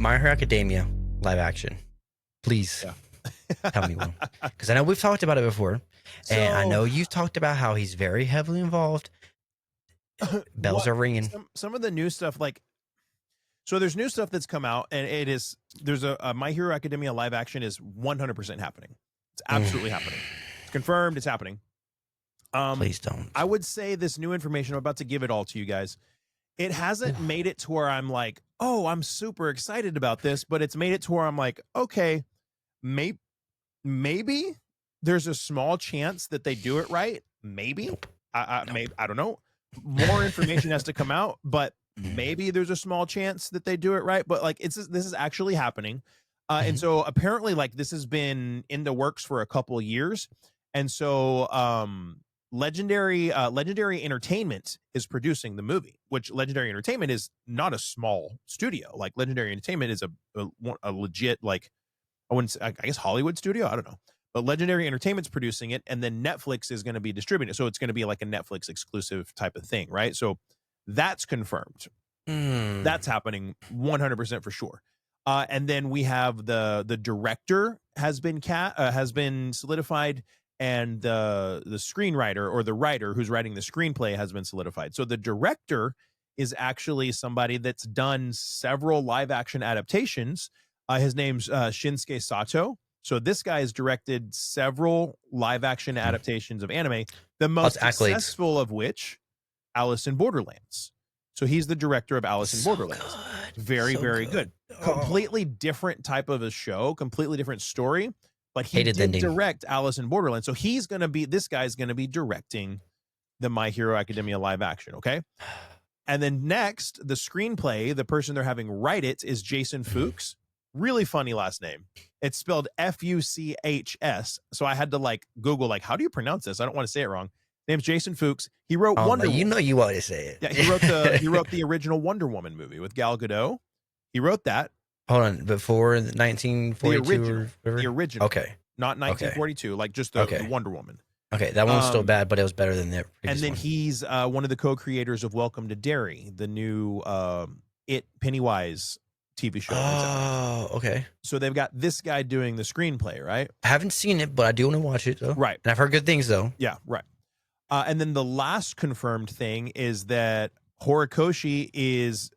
My Hero Academia live action. Please tell me one, because I know we've talked about it before, and I So, know you've talked about how he's very heavily involved. Bells what are ringing. some of the new stuff, like, so there's new stuff that's come out, and there's a My Hero Academia live action is 100% happening. It's absolutely happening. It's confirmed. It's happening. Please don't. I would say this new information, I'm about to give it all to you guys. It hasn't made it to where I'm like, oh, I'm super excited about this, but it's made it to where I'm like, okay, maybe there's a small chance that they do it right. Maybe. Nope. Maybe, I don't know. More information has to come out, but maybe there's a small chance that they do it right. But like, this is actually happening. And so apparently, like, this has been in the works for a couple of years. And so Legendary Entertainment is producing the movie, which Legendary Entertainment is not a small studio. Like, Legendary Entertainment is a legit, like, I wouldn't say, I guess, Hollywood studio. I don't know. But Legendary Entertainment's producing it, and then Netflix is going to be distributing it. So it's going to be like a Netflix exclusive type of thing, right? So that's confirmed. That's happening 100% for sure. And then we have the director has been solidified, and the screenwriter, or the writer who's writing the screenplay, has been solidified. So the director is actually somebody that's done several live action adaptations. His name's Shinsuke Sato. So this guy has directed several live action adaptations of anime, the most successful of which, Alice in Borderlands. So he's the director of Alice in Borderlands. Good. Very, very good. Completely different type of a show, completely different story, but he did direct Alice in Borderlands. So this guy's going to be directing the My Hero Academia live action, okay? And then next, the screenplay, the person they're having write it is Jason Fuchs. Really funny last name. It's spelled Fuchs. So I had to like Google, like, how do you pronounce this? I don't want to say it wrong. Name's Jason Fuchs. He wrote Wonder Woman. You know you want to say it. Yeah, he wrote the original Wonder Woman movie with Gal Gadot. He wrote that. Hold on, before 1942 the original. Okay. Not 1942, like just the Wonder Woman. Okay, that one's still bad, but it was better than that. And then he's one of the co-creators of Welcome to Derry, the new Pennywise TV show. Oh, okay. So they've got this guy doing the screenplay, right? I haven't seen it, but I do want to watch it, though. Right. And I've heard good things, though. Yeah, right. And then the last confirmed thing is that Horikoshi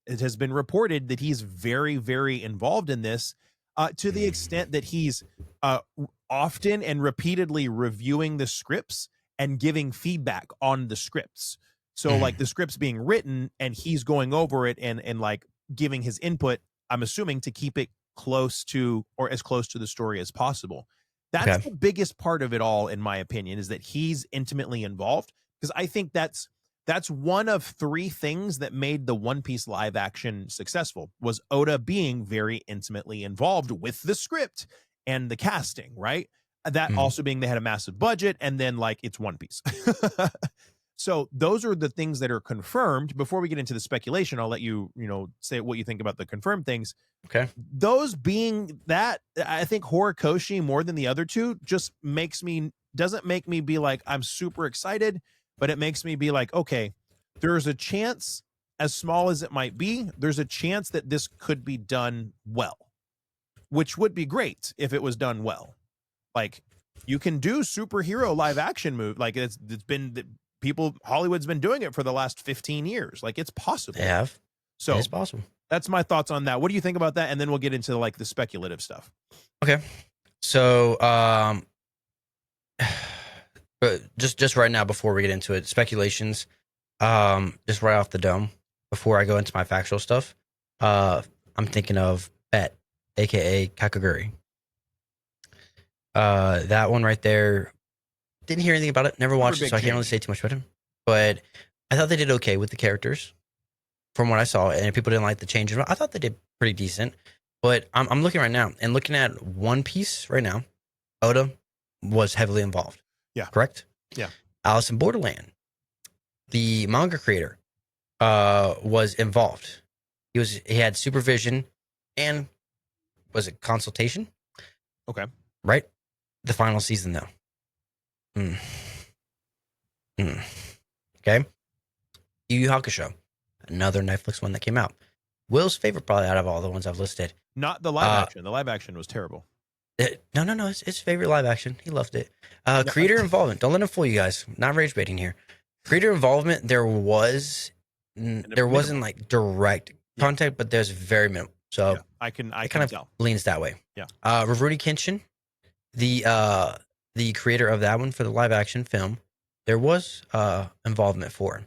it has been reported that he's very, very involved in this, to the extent that he's often and repeatedly reviewing the scripts and giving feedback on the scripts. So like the scripts being written, and he's going over it and like giving his input, I'm assuming, to keep it close to, or as close to, the story as possible. That's the biggest part of it all, in my opinion, is that he's intimately involved, because I think that's one of three things that made the One Piece live action successful, was Oda being very intimately involved with the script and the casting, right? That also being they had a massive budget, and then like it's One Piece. So those are the things that are confirmed. Before we get into the speculation, I'll let you, say what you think about the confirmed things. Okay. Those being that, I think Horikoshi, more than the other two, just doesn't make me be like, I'm super excited, but it makes me be like, okay, there's a chance, as small as it might be, there's a chance that this could be done well, which would be great if it was done well. Like, you can do superhero live action move. Like, it's been Hollywood's been doing it for the last 15 years. Like, it's possible. They have. So it's possible. That's my thoughts on that. What do you think about that? And then we'll get into like the speculative stuff. Okay. So, just right now, before we get into it, speculations, just right off the dome, before I go into my factual stuff, I'm thinking of Bet, aka Kakaguri. That one right there, didn't hear anything about it, never watched it, so I can't really say too much about him. But I thought they did okay with the characters, from what I saw, and people didn't like the changes. I thought they did pretty decent. But I'm looking right now, and looking at One Piece right now, Oda was heavily involved. Yeah. Correct? Yeah. Alice in Borderland, the manga creator, was involved. He had supervision and, was it consultation? Okay. Right? The final season, though. Okay. Yu Yu Hakusho, another Netflix one that came out. Will's favorite probably out of all the ones I've listed. Not the live action. The live action was terrible. No. It's his favorite live action. He loved it. Creator involvement. Don't let him fool you guys. Not rage baiting here. Creator involvement. There wasn't like direct contact, but there's very minimal. So I can kind of tell. Leans that way. Yeah. Rurouni Kenshin, the creator of that one for the live action film, there was involvement for.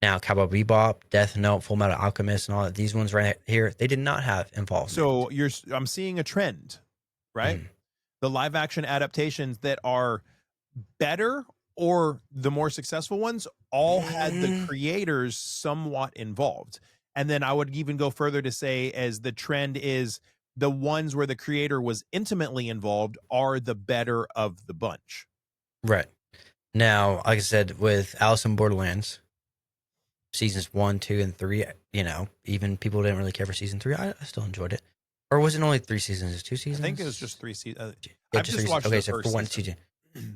Now, Cowboy Bebop, Death Note, Full Metal Alchemist, and all that, these ones right here, they did not have involvement. So I'm seeing a trend, right? Mm. The live action adaptations that are better or the more successful ones all had the creators somewhat involved. And then I would even go further to say, as the trend is, the ones where the creator was intimately involved are the better of the bunch. Right. Now, like I said, with Alice in Borderlands, seasons 1, 2, and 3, even people didn't really care for season 3. I still enjoyed it. Or was it only 3 seasons? It's 2 seasons? I think it was just 3 seasons. I've just watched the first for 1 season.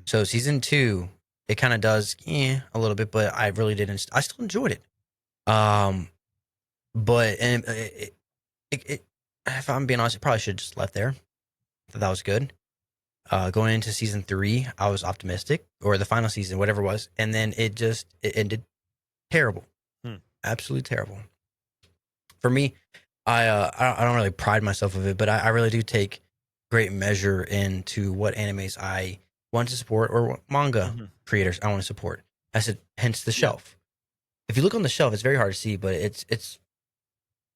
So season 2, it kind of does a little bit, but I really didn't. I still enjoyed it. But if I'm being honest, it probably should have just left there. That was good. Going into season 3, I was optimistic, or the final season, whatever it was, and then it ended terrible. Absolutely terrible. For me, I don't really pride myself of it, but I really do take great measure into what animes I want to support or what manga creators I want to support. I said, hence the shelf. If you look on the shelf, it's very hard to see, but it's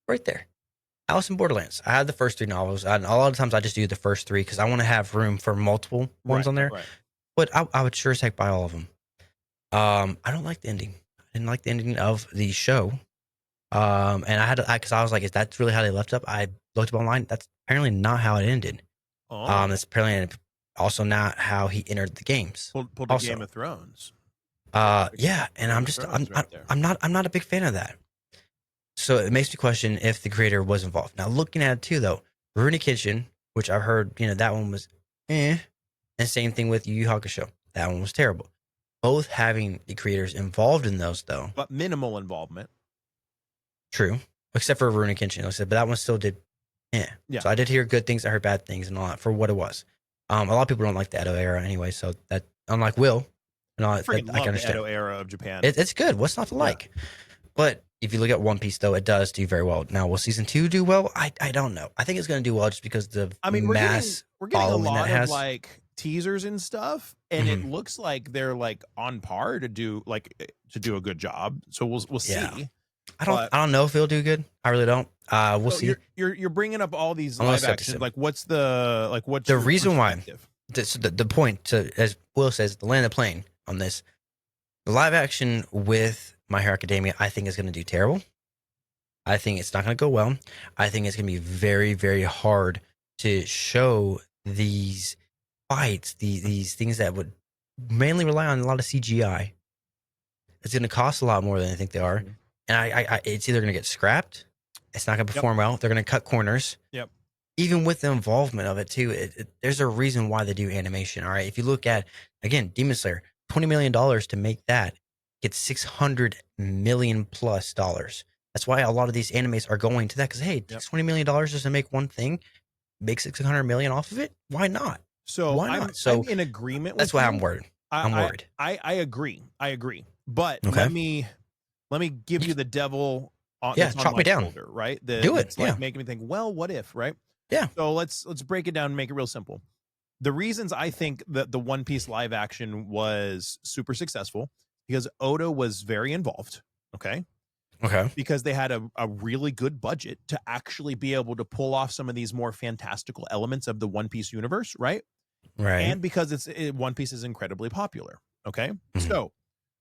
right there. Alice in Borderlands. I had the first 3 novels, and a lot of times I just do the first 3 because I want to have room for multiple ones on there. Right. But I would sure as heck buy all of them. I don't like the ending. I didn't like the ending of the show. And I had to, because I was like, is that really how they left up? I looked up online. That's apparently not how it ended. That's apparently also not how he entered the games. Pulled the Game of Thrones. Yeah, and I'm not a big fan of that. So it makes me question if the creator was involved. Now looking at it too, though, Rurouni Kenshin, which I've heard, that one was and same thing with Yu Yu Hakusho. That one was terrible. Both having the creators involved in those, though, but minimal involvement. True, except for Rurouni Kenshin, like I said, but that one still did. Yeah. So I did hear good things, I heard bad things, and all that for what it was. A lot of people don't like the Edo era anyway, so that, unlike Will and all that, I can understand. The Edo era of Japan. It's good. What's not to like? But if you look at One Piece, though, it does do very well. Now, will season 2 do well? I don't know. I think it's going to do well just because the mass we're getting a lot of like teasers and stuff, and it looks like they're like on par to do a good job. So we'll see. I don't know if it'll do good. I really don't. We'll see. You're bringing up all these live actions. Like what's the reason why? The point to, as Will says, the land of plane on this, the live action with My Hero Academia, I think is going to do terrible. I think it's not going to go well. I think it's going to be very, very hard to show these fights, these things that would mainly rely on a lot of CGI. It's going to cost a lot more than I think they are. And I it's either going to get scrapped, it's not going to perform well, they're going to cut corners. Yep. Even with the involvement of it too, there's a reason why they do animation. All right. If you look at, again, Demon Slayer, $20 million to make that, gets $600 million plus dollars. That's why a lot of these animes are going to that, because hey, $20 million just to make one thing, make $600 million off of it. Why not? So why not? I'm in agreement with that's why I'm worried. I'm worried. I agree. But let me give you the devil on, chop me down. Shoulder, right? Do it. It's like making me think, well, what if, right? Yeah. So let's break it down and make it real simple. The reasons I think that the One Piece live action was super successful because Oda was very involved. Okay. Because they had a really good budget to actually be able to pull off some of these more fantastical elements of the One Piece universe, right? Right. And because One Piece is incredibly popular. Okay. So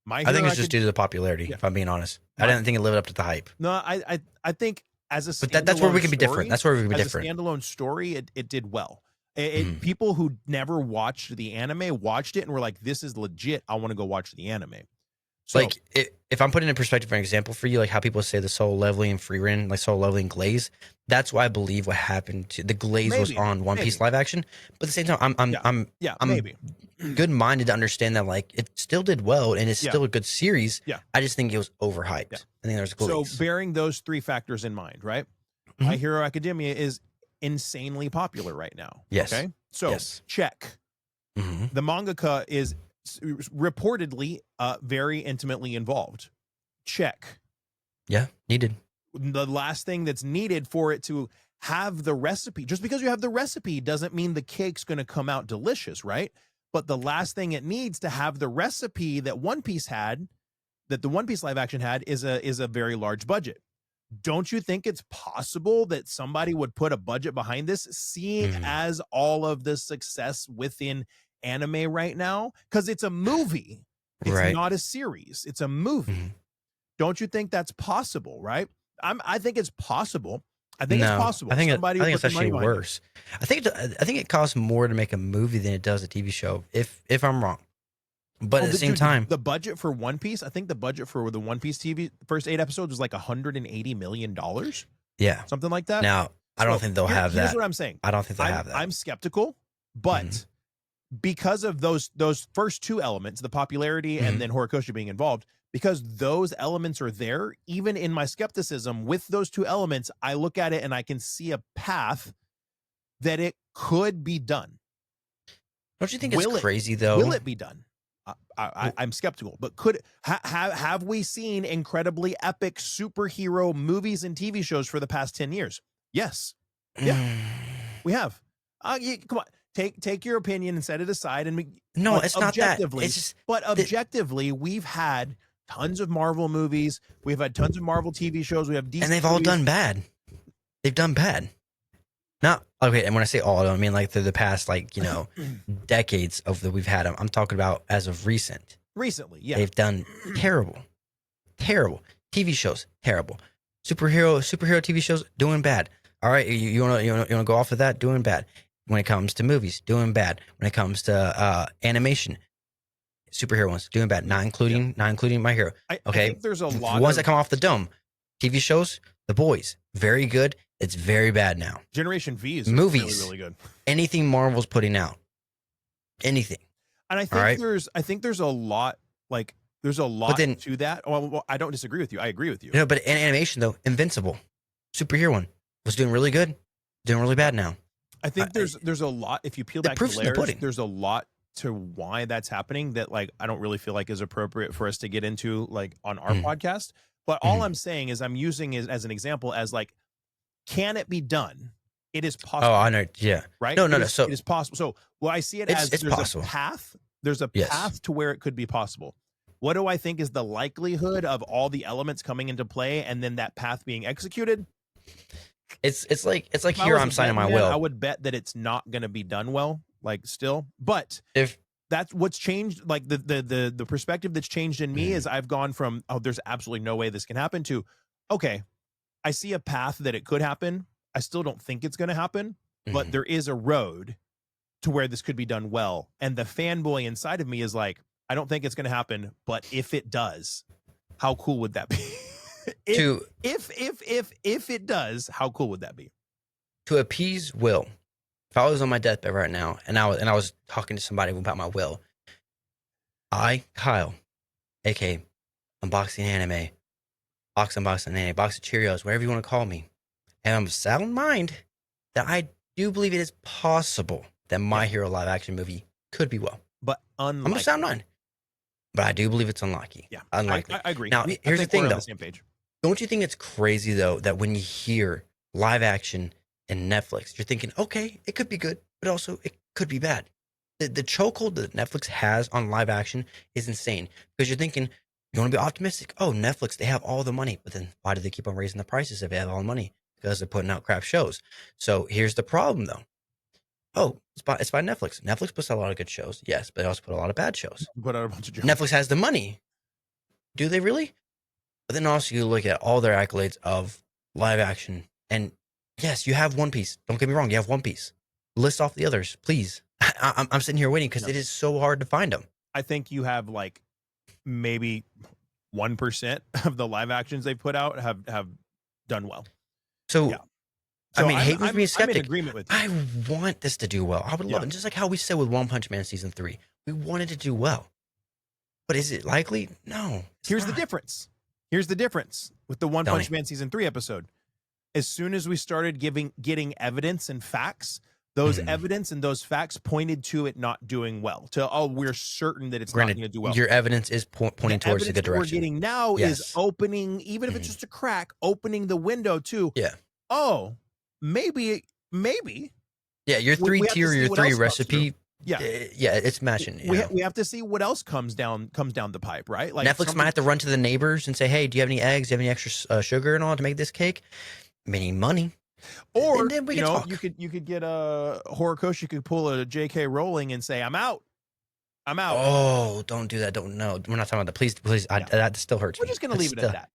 I think it's just due to the popularity, if I'm being honest. I didn't think it lived up to the hype. No, I think as a but that's where we can be different. That's where we can be different. As a standalone story, it did well. People who never watched the anime watched it and were like, "This is legit. I want to go watch the anime." So, like if I'm putting in perspective, for an example for you, like how people say the Solo Leveling and Frieren, like Solo Leveling Glaze, that's why I believe what happened to the Glaze was on One Piece live action. But at the same time, I'm maybe good minded to understand that like it still did well and it's still a good series. Yeah. I just think it was overhyped. I think there's Glaze. So bearing those three factors in mind, right? My Hero Academia is insanely popular right now. Yes. Okay. So check. The mangaka is reportedly very intimately involved. Check. Yeah, needed. The last thing that's needed for it to have the recipe, just because you have the recipe doesn't mean the cake's going to come out delicious, right? But the last thing it needs to have the recipe that One Piece had, that the One Piece live action had, is a very large budget. Don't you think it's possible that somebody would put a budget behind this, seeing as all of the success within anime right now? Because it's a movie. It's not a series. It's a movie. Don't you think that's possible, right? I think it's possible. I think it's possible. I think it's actually worse. I think it costs more to make a movie than it does a TV show, if I'm wrong. But at the same time, the budget for One Piece, I think the budget for the One Piece TV first 8 episodes was like $180 million. Yeah. Something like that. Now, I don't think they'll have that. Here's what I'm saying. I don't think they'll have that. I'm skeptical, but because of those first two elements, the popularity and then Horikoshi being involved, because those elements are there, even in my skepticism with those two elements, I look at it and I can see a path that it could be done. Don't you think it's crazy though? Will it be done? I'm skeptical, but have we seen incredibly epic superhero movies and TV shows for the past 10 years? Yes. Yeah, we have. Come on, take your opinion and set it aside. And it's not that. It's just, objectively, we've had tons of Marvel movies. We've had tons of Marvel TV shows. We have DC and they've all done bad. They've done bad. Not okay. And when I say all, I don't mean like through the past, like, decades of that we've had them. I'm talking about as of recent. Recently, yeah. They've done terrible TV shows, terrible superhero TV shows, doing bad. All right, you want to go off of that, doing bad. When it comes to movies, doing bad. When it comes to animation, superhero ones, doing bad. Not including My Hero. Okay, I think there's a lot. The ones that come off the dome, TV shows, The Boys, very good. It's very bad now. Generation V is movies, really, really good. Anything Marvel's putting out, anything. And I think there's a lot to that. Well, I don't disagree with you. I agree with you. But in animation though, Invincible, superhero one, was doing really good, doing really bad now. I think there's a lot. If you peel back the layers, there's a lot to why that's happening that like I don't really feel like is appropriate for us to get into like on our podcast. But all I'm saying is I'm using it as an example as like, can it be done? It is possible. Oh, I know. Yeah. Right? No. So it is possible. So I see it as there's possible. A path. There's a path to where it could be possible. What do I think is the likelihood of all the elements coming into play and then that path being executed? It's like here I'm signing my will. I would bet that it's not going to be done well, like still. But if that's what's changed, like the perspective that's changed in me is I've gone from, oh, there's absolutely no way this can happen to, okay, I see a path that it could happen. I still don't think it's going to happen, but there is a road to where this could be done well. And the fanboy inside of me is like, I don't think it's going to happen, but if it does, how cool would that be? If it does, how cool would that be? To appease Will, if I was on my deathbed right now and I was talking to somebody about my will, Kyle, aka Unboxing Anime, box of Cheerios, whatever you want to call me, and I'm of sound mind that I do believe it is possible that My Hero live action movie could be well. But unlikely. I'm of sound mind. But I do believe it's unlikely. Yeah. Unlikely. I agree. Now, here's the thing though. On the same page. Don't you think it's crazy though that when you hear live action and Netflix, you're thinking, okay, it could be good, but also it could be bad. The chokehold that Netflix has on live action is insane because you're thinking, you want to be optimistic? Oh, Netflix, they have all the money. But then why do they keep on raising the prices if they have all the money? Because they're putting out crap shows. So here's the problem, though. Oh, it's by Netflix. Netflix puts out a lot of good shows. Yes, but they also put a lot of bad shows. Put out a bunch of jokes. Netflix has the money. Do they really? But then also you look at all their accolades of live action. And yes, you have One Piece. Don't get me wrong. You have One Piece. List off the others, please. I'm sitting here waiting because it is so hard to find them. I think you have like maybe 1% of the live actions they put out have done well. So, Yeah. I So mean, hate me for being skeptic. I'm in agreement with you. I want this to do well. I would love, and just like how we said with One Punch Man season 3, we wanted to do well. But is it likely? No. Here's the difference. Here's the difference with the One Tell Punch me. Man season 3 episode. As soon as we started getting evidence and facts, those evidence and those facts pointed to it not doing well. We're certain that it's not going to do well. Your evidence is pointing towards the good direction. What we're getting now is opening, even if it's just a crack, opening the window to, maybe. Yeah, your 3-tier, your 3 recipe. Yeah, it's matching. We have to see what else comes down the pipe, right? Like Netflix might have to run to the neighbors and say, "Hey, do you have any eggs? Do you have any extra sugar and all to make this cake?" Many money. Or and then we can talk. you could get a Horikoshi. You could pull a J.K. Rowling and say, "I'm out. I'm out." Oh, don't do that. Don't. No, we're not talking about that. Please. That still hurts. We're just gonna leave it at that.